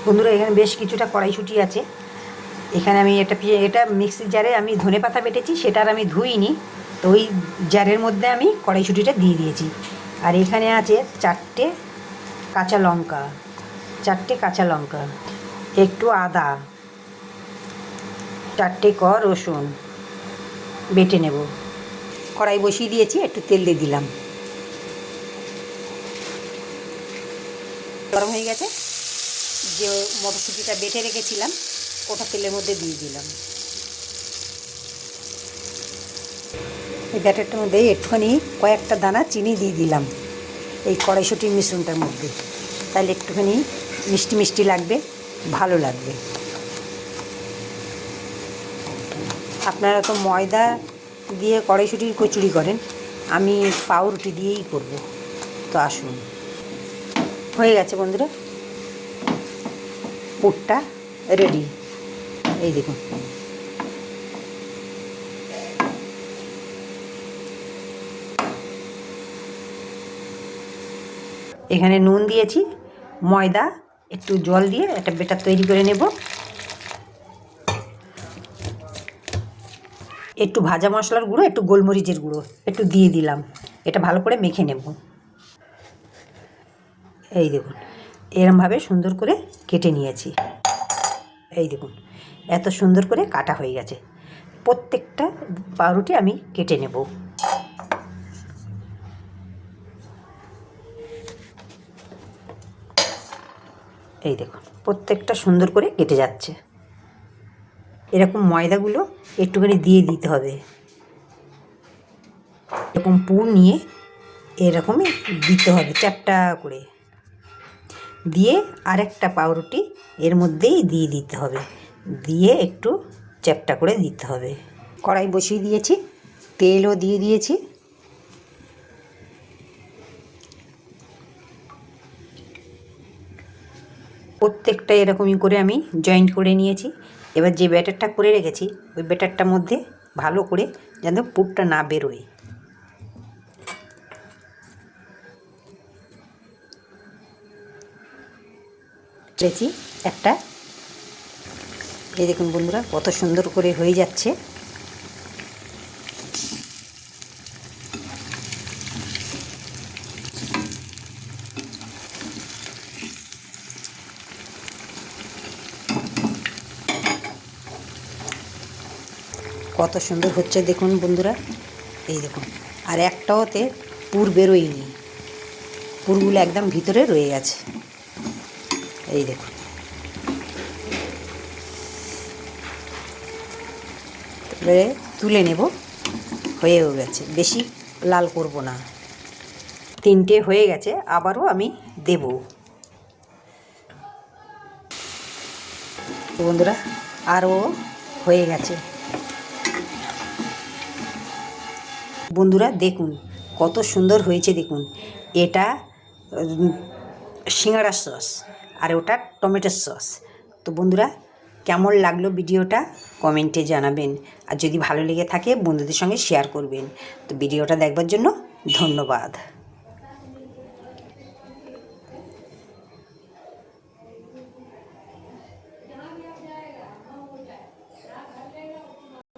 বন্ধুরা এখানে বেশ কিছুটা কড়াইশুঁটি আছে। এখানে আমি এটা মিক্সির জারে আমি ধনেপাতা বেটেছি, সেটা আর আমি ধুইনি, তো ওই জারের মধ্যে আমি কড়াইশুঁটিটা দিয়ে দিয়েছি। আর এখানে আছে চারটে কাঁচা লঙ্কা, একটু আদা, 4টে কোয়া রসুন বেটে নেব। কড়াই বসিয়ে দিয়েছি, একটু তেল দিয়ে দিলাম। গরম হয়ে গেছে, যে মটরশুঁটিটা বেটে রেখেছিলাম ওটা তেলের মধ্যে দিয়ে দিলাম। এই ব্যাটারটার মধ্যে একটুখানি কয়েকটা দানা চিনি দিয়ে দিলাম এই কড়াইশুঁটির মিশ্রণটার মধ্যে, তাহলে একটুখানি মিষ্টি মিষ্টি লাগবে, ভালো লাগবে। আপনারা তো ময়দা দিয়ে কড়াইশুঁটির কচুরি করেন, আমি পাউরুটি দিয়েই করব। তো আসুন, হয়ে গেছে বন্ধুরা, পুরটা রেডি। এই দেখুন, এখানে নুন দিয়েছি, ময়দা, একটু জল দিয়ে একটা বেটার তৈরি করে নেব। একটু ভাজা মশলার গুঁড়ো, একটু গোলমরিচের গুঁড়ো একটু দিয়ে দিলাম, এটা ভালো করে মেখে নেব। এই দেখুন, এরমভাবে সুন্দর করে কেটে নিয়েছি। এই দেখুন, এত সুন্দর করে কাটা হয়ে গেছে। প্রত্যেকটা পাউরুটি আমি কেটে নেব। এই দেখুন, প্রত্যেকটা সুন্দর করে কেটে যাচ্ছে। এরকম ময়দাগুলো একটুখানি দিয়ে দিতে হবে। এরকম পুর নিয়ে এরকমই দিতে হবে, 4টা করে দিয়ে আরেকটা পাউরুটি এর মধ্যেই দিয়ে দিতে হবে, দিয়ে একটু চ্যাপটা করে দিতে হবে। কড়াই বসিয়ে দিয়েছি, তেলও দিয়ে দিয়েছি। প্রত্যেকটা এরকমই করে আমি জয়েন্ট করে নিয়েছি। এবার যে ব্যাটারটা করে রেখেছি ওই ব্যাটারটার মধ্যে ভালো করে যেন পুরটা না বেরোয়। রেখেছি একটা, এই দেখুন বন্ধুরা কত সুন্দর করে হয়ে যাচ্ছে। কত সুন্দর হচ্ছে দেখুন বন্ধুরা, এই দেখুন, আর একটাওতে পুর বেরোয়নি, পুরগুলো একদম ভিতরে রয়ে গেছে। এই দেখুন, এবারে তুলে নেব, হয়েও গেছে, বেশি লাল করব না। 3টে হয়ে গেছে, আবারও আমি দেব। বন্ধুরা আরও হয়ে গেছে। বন্ধুরা দেখুন কত সুন্দর হয়েছে, দেখুন এটা সিঙ্গাড়ার সস আর ওটা টমেটোর সস। তো বন্ধুরা কেমন লাগলো ভিডিওটা কমেন্টে জানাবেন, আর যদি ভালো লেগে থাকে বন্ধুদের সঙ্গে শেয়ার করবেন। তো ভিডিওটা দেখবার জন্য ধন্যবাদ।